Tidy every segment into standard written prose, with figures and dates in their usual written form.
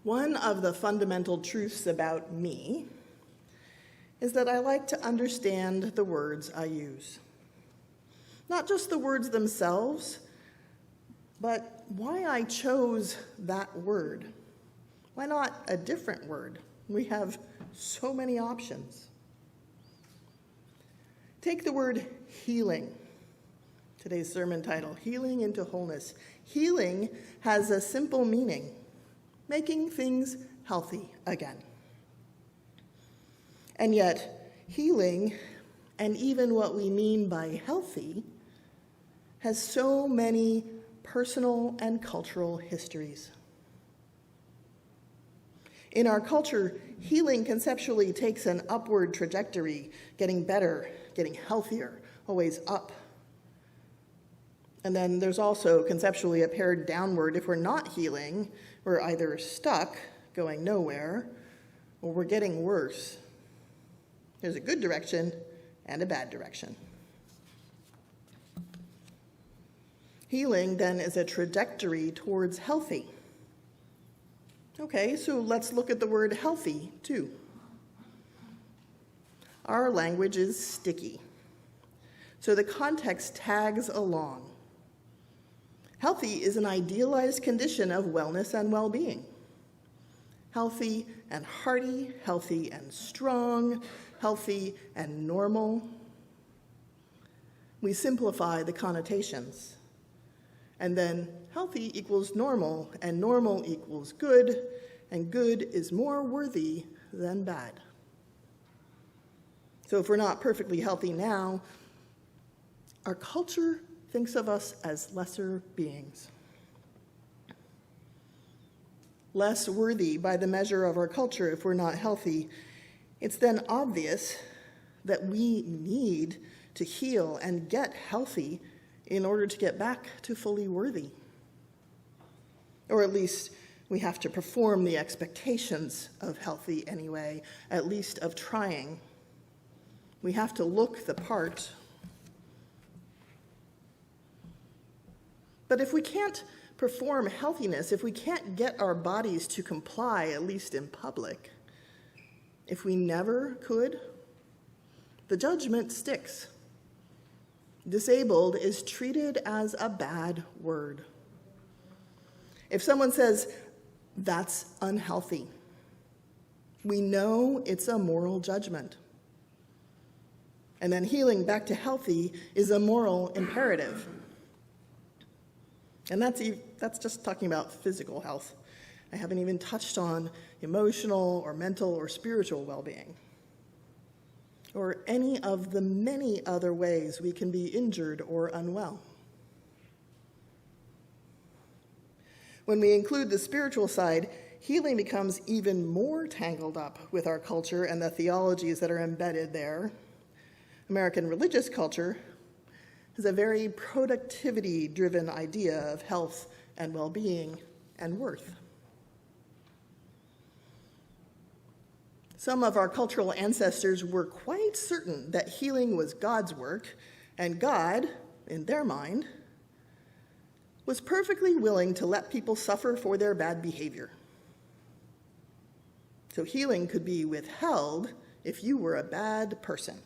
One of the fundamental truths about me is that I like to understand the words I use. Not just the words themselves, but why I chose that word. Why not a different word? We have so many options. Take the word healing. Today's sermon title, Healing into Wholeness. Healing has a simple meaning, making things healthy again. And yet, healing, and even what we mean by healthy, has so many personal and cultural histories. In our culture, healing conceptually takes an upward trajectory, getting better, getting healthier, always up. And then there's also conceptually a paired downward. If we're not healing, we're either stuck, going nowhere, or we're getting worse. There's a good direction and a bad direction. Healing, then, is a trajectory towards healthy. Okay, so let's look at the word healthy, too. Our language is sticky, so the context tags along. Healthy is an idealized condition of wellness and well-being. Healthy and hearty, healthy and strong, healthy and normal. We simplify the connotations. And then healthy equals normal, and normal equals good, and good is more worthy than bad. So if we're not perfectly healthy now, our culture thinks of us as lesser beings. Less worthy by the measure of our culture if we're not healthy. It's then obvious that we need to heal and get healthy in order to get back to fully worthy. Or at least we have to perform the expectations of healthy anyway, at least of trying. We have to look the part. But if we can't perform healthiness, if we can't get our bodies to comply, at least in public, if we never could, the judgment sticks. Disabled is treated as a bad word. If someone says, that's unhealthy, we know it's a moral judgment. And then healing back to healthy is a moral imperative. And that's just talking about physical health. I haven't even touched on emotional or mental or spiritual well-being, or any of the many other ways we can be injured or unwell. When we include the spiritual side, healing becomes even more tangled up with our culture and the theologies that are embedded there. American religious culture is a very productivity-driven idea of health and well-being and worth. Some of our cultural ancestors were quite certain that healing was God's work, and God, in their mind, was perfectly willing to let people suffer for their bad behavior. So healing could be withheld if you were a bad person.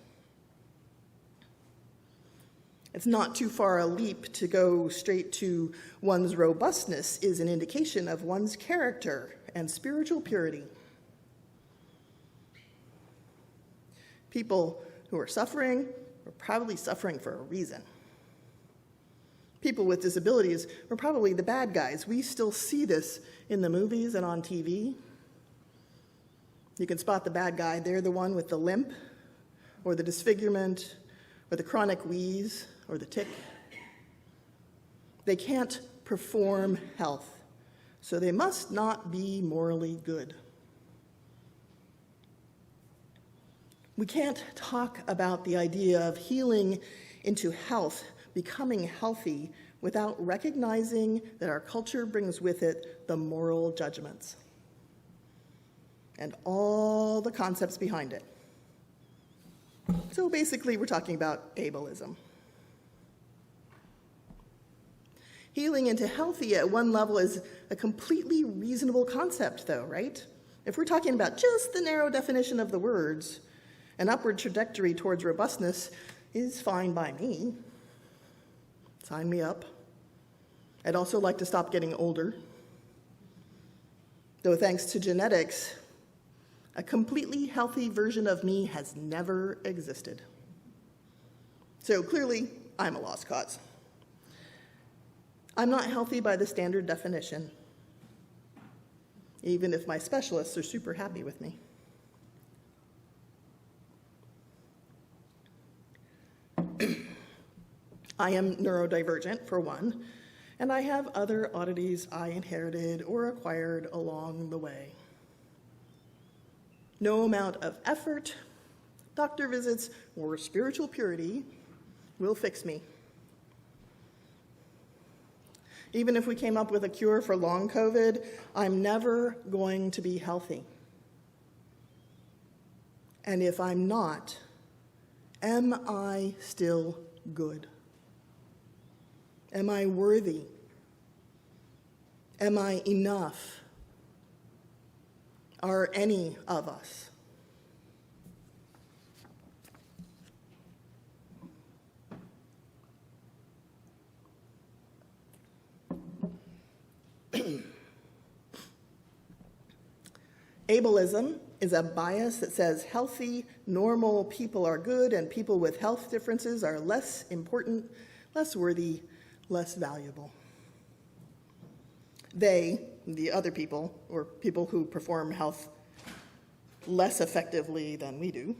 It's not too far a leap to go straight to one's robustness is an indication of one's character and spiritual purity. People who are suffering are probably suffering for a reason. People with disabilities are probably the bad guys. We still see this in the movies and on TV. You can spot the bad guy. They're the one with the limp or the disfigurement or the chronic wheeze or the tic. They can't perform health, so they must not be morally good. We can't talk about the idea of healing into health, becoming healthy, without recognizing that our culture brings with it the moral judgments and all the concepts behind it. So basically, we're talking about ableism. Healing into healthy at one level is a completely reasonable concept, though, right? If we're talking about just the narrow definition of the words, an upward trajectory towards robustness is fine by me. Sign me up. I'd also like to stop getting older. Though thanks to genetics, a completely healthy version of me has never existed. So clearly, I'm a lost cause. I'm not healthy by the standard definition, even if my specialists are super happy with me. I am neurodivergent, for one, and I have other oddities I inherited or acquired along the way. No amount of effort, doctor visits, or spiritual purity will fix me. Even if we came up with a cure for long COVID, I'm never going to be healthy. And if I'm not, am I still good? Am I worthy? Am I enough? Are any of us? Ableism is a bias that says healthy, normal people are good and people with health differences are less important, less worthy, less valuable. They, the other people, or people who perform health less effectively than we do,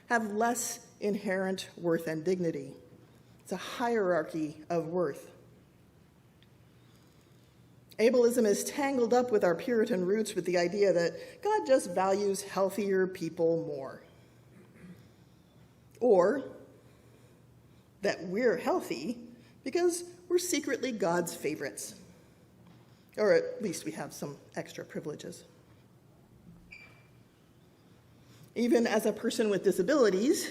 have less inherent worth and dignity. It's a hierarchy of worth. Ableism is tangled up with our Puritan roots with the idea that God just values healthier people more. Or that we're healthy because we're secretly God's favorites. Or at least we have some extra privileges. Even as a person with disabilities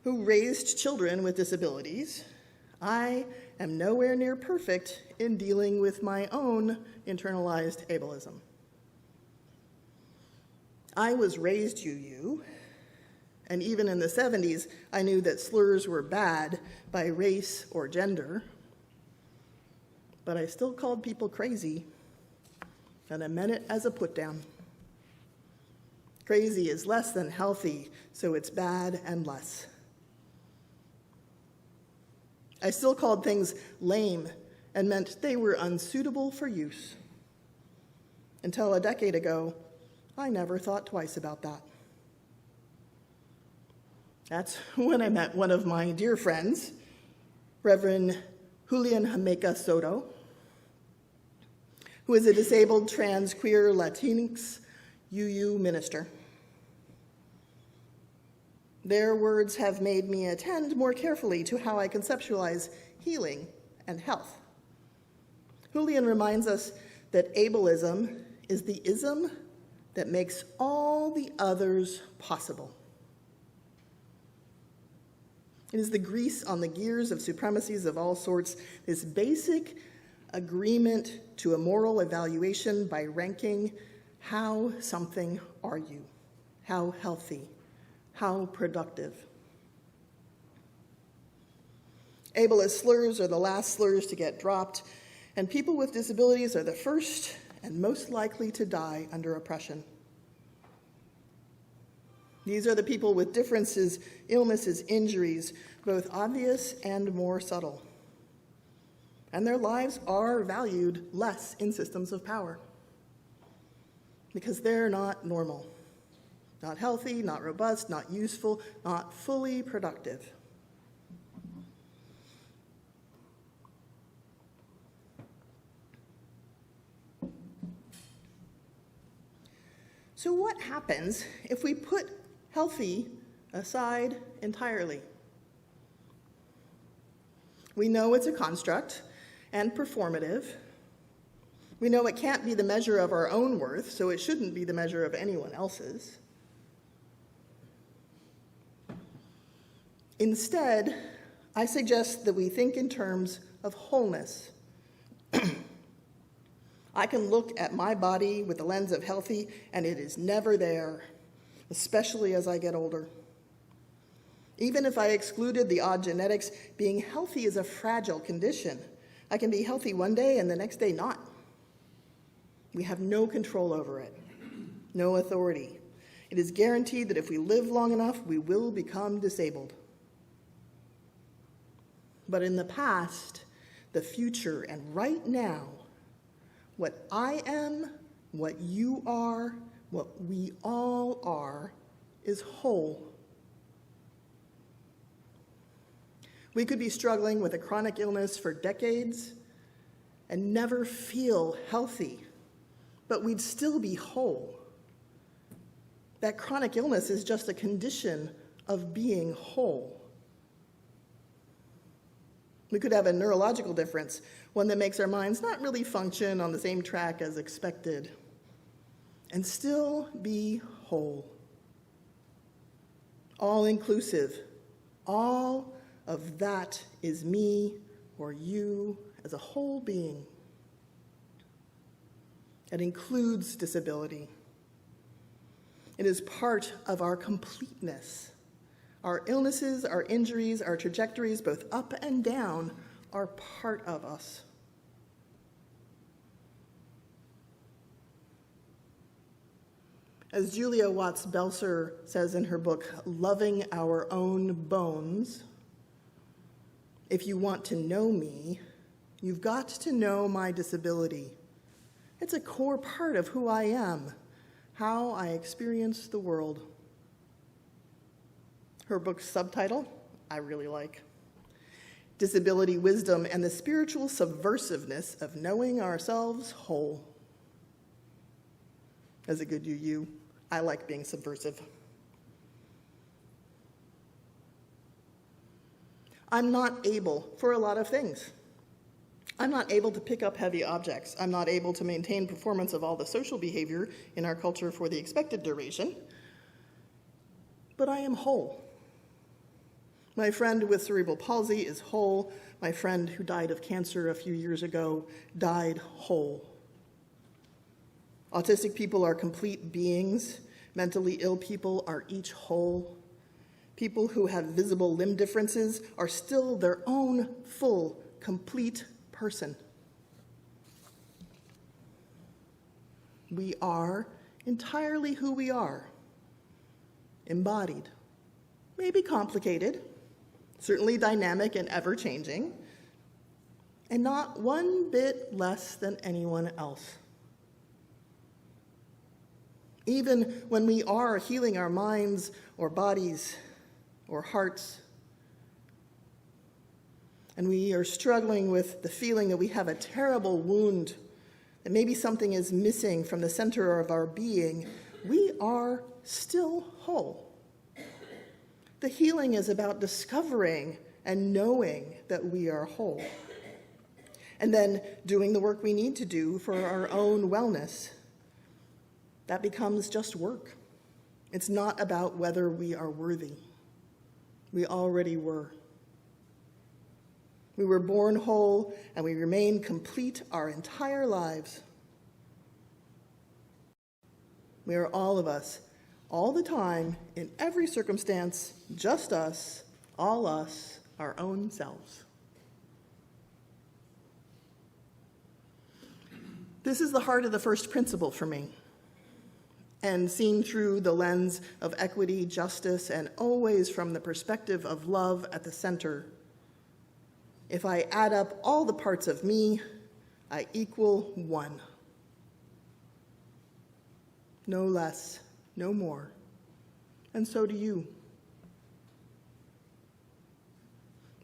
who raised children with disabilities, I am nowhere near perfect in dealing with my own internalized ableism. I was raised UU, and even in the 70s, I knew that slurs were bad by race or gender, but I still called people crazy, and I meant it as a put-down. Crazy is less than healthy, so it's bad and less. I still called things lame and meant they were unsuitable for use. Until a decade ago, I never thought twice about that. That's when I met one of my dear friends, Reverend Julian Jamaica Soto, who is a disabled trans queer Latinx UU minister. Their words have made me attend more carefully to how I conceptualize healing and health. Julian reminds us that ableism is the ism that makes all the others possible. It is the grease on the gears of supremacies of all sorts, this basic agreement to a moral evaluation by ranking how something are you, how healthy, how productive. Ableist slurs are the last slurs to get dropped, and people with disabilities are the first and most likely to die under oppression. These are the people with differences, illnesses, injuries, both obvious and more subtle. And their lives are valued less in systems of power because they're not normal, not healthy, not robust, not useful, not fully productive. So what happens if we put healthy aside entirely? We know it's a construct and performative. We know it can't be the measure of our own worth, so it shouldn't be the measure of anyone else's. Instead, I suggest that we think in terms of wholeness. I can look at my body with the lens of healthy, and it is never there, especially as I get older. Even if I excluded the odd genetics, being healthy is a fragile condition. I can be healthy one day and the next day not. We have no control over it, no authority. It is guaranteed that if we live long enough, we will become disabled. But in the past, the future, and right now, what I am, what you are, what we all are, is whole. We could be struggling with a chronic illness for decades and never feel healthy, but we'd still be whole. That chronic illness is just a condition of being whole. We could have a neurological difference, one that makes our minds not really function on the same track as expected, and still be whole. All inclusive. All of that is me or you as a whole being. It includes disability. It is part of our completeness. Our illnesses, our injuries, our trajectories, both up and down, are part of us. As Julia Watts-Belser says in her book, Loving Our Own Bones, if you want to know me, you've got to know my disability. It's a core part of who I am, how I experience the world. Her book's subtitle, I really like. Disability Wisdom and the Spiritual Subversiveness of Knowing Ourselves Whole. As a good UU, I like being subversive. I'm not able for a lot of things. I'm not able to pick up heavy objects. I'm not able to maintain performance of all the social behavior in our culture for the expected duration. But I am whole. My friend with cerebral palsy is whole. My friend who died of cancer a few years ago died whole. Autistic people are complete beings. Mentally ill people are each whole. People who have visible limb differences are still their own full, complete person. We are entirely who we are, embodied, maybe complicated, certainly dynamic and ever-changing, and not one bit less than anyone else. Even when we are healing our minds or bodies or hearts, and we are struggling with the feeling that we have a terrible wound, that maybe something is missing from the center of our being, we are still whole. The healing is about discovering and knowing that we are whole, and then doing the work we need to do for our own wellness. That becomes just work. It's not about whether we are worthy. We already were. We were born whole, and we remain complete our entire lives. We are all of us, all the time, in every circumstance, just us, all us, our own selves. This is the heart of the first principle for me, and seen through the lens of equity, justice, and always from the perspective of love at the center. If I add up all the parts of me, I equal one. No less, no more. And so do you.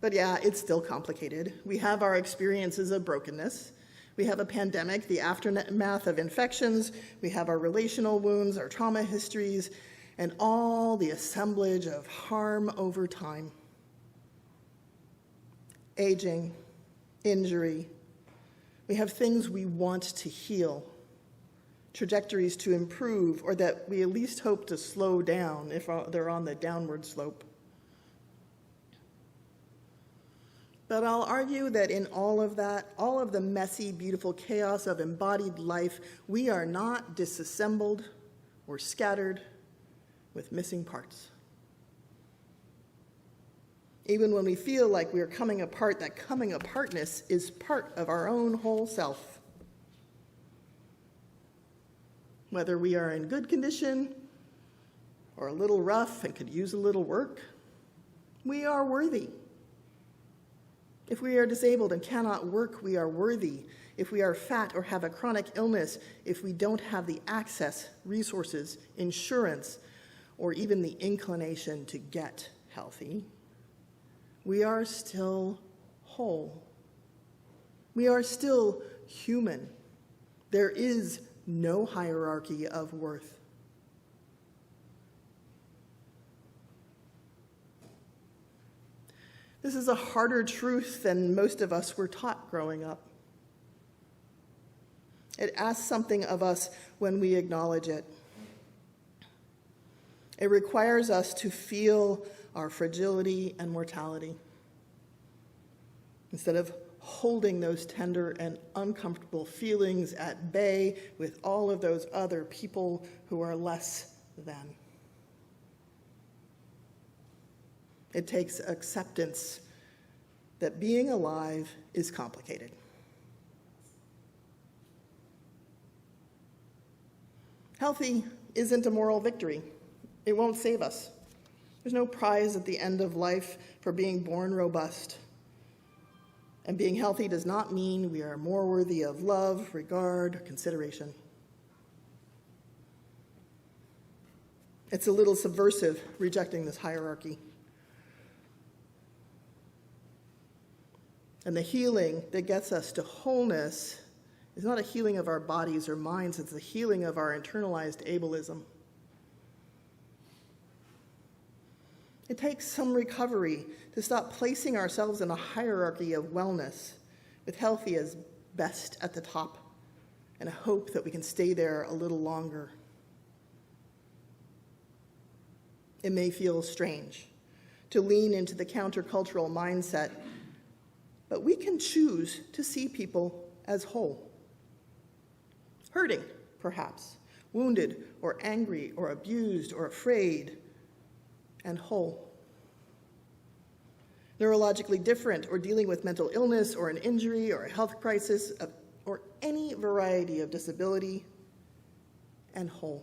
But yeah, it's still complicated. We have our experiences of brokenness. We have a pandemic, the aftermath of infections. We have our relational wounds, our trauma histories, and all the assemblage of harm over time. Aging, injury. We have things we want to heal, trajectories to improve, or that we at least hope to slow down if they're on the downward slope. But I'll argue that in all of that, all of the messy, beautiful chaos of embodied life, we are not disassembled or scattered with missing parts. Even when we feel like we are coming apart, that coming apartness is part of our own whole self. Whether we are in good condition or a little rough and could use a little work, we are worthy. If we are disabled and cannot work, we are worthy. If we are fat or have a chronic illness, if we don't have the access, resources, insurance, or even the inclination to get healthy, we are still whole. We are still human. There is no hierarchy of worth. This is a harder truth than most of us were taught growing up. It asks something of us when we acknowledge it. It requires us to feel our fragility and mortality, instead of holding those tender and uncomfortable feelings at bay with all of those other people who are less than. It takes acceptance that being alive is complicated. Healthy isn't a moral victory. It won't save us. There's no prize at the end of life for being born robust. And being healthy does not mean we are more worthy of love, regard, or consideration. It's a little subversive, rejecting this hierarchy. And the healing that gets us to wholeness is not a healing of our bodies or minds, it's the healing of our internalized ableism. It takes some recovery to stop placing ourselves in a hierarchy of wellness, with healthy as best at the top, and a hope that we can stay there a little longer. It may feel strange to lean into the countercultural mindset, but we can choose to see people as whole. Hurting, perhaps, wounded or angry or abused or afraid, and whole. Neurologically different or dealing with mental illness or an injury or a health crisis or any variety of disability, and whole.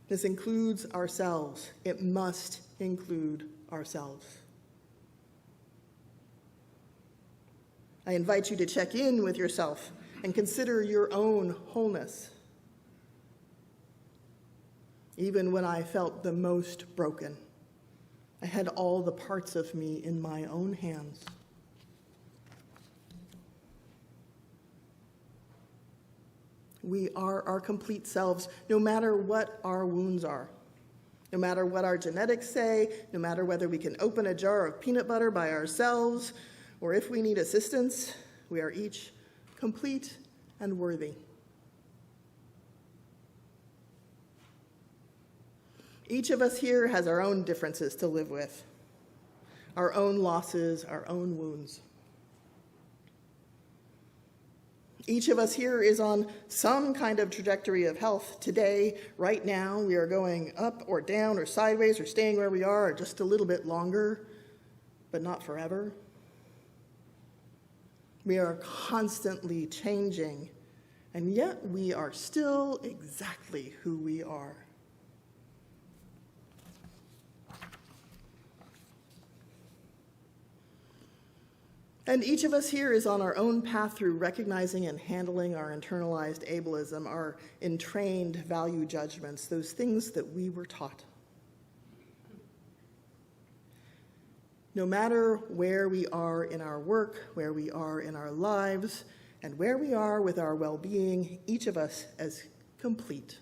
This includes ourselves. It must include ourselves. I invite you to check in with yourself and consider your own wholeness. Even when I felt the most broken, I had all the parts of me in my own hands. We are our complete selves, no matter what our wounds are, no matter what our genetics say, no matter whether we can open a jar of peanut butter by ourselves, or if we need assistance. We are each complete and worthy. Each of us here has our own differences to live with, our own losses, our own wounds. Each of us here is on some kind of trajectory of health today. Right now, we are going up or down or sideways or staying where we are just a little bit longer, but not forever. We are constantly changing, and yet we are still exactly who we are. And each of us here is on our own path through recognizing and handling our internalized ableism, our entrained value judgments, those things that we were taught. No matter where we are in our work, where we are in our lives, and where we are with our well-being, each of us is complete.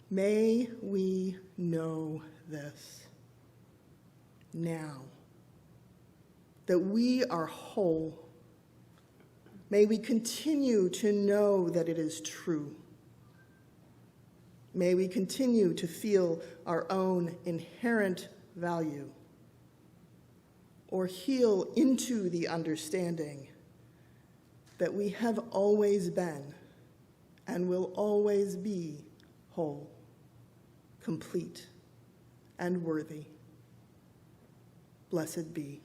May we know this now, that we are whole. May we continue to know that it is true. May we continue to feel our own inherent value, or heal into the understanding that we have always been and will always be whole, complete, and worthy. Blessed be.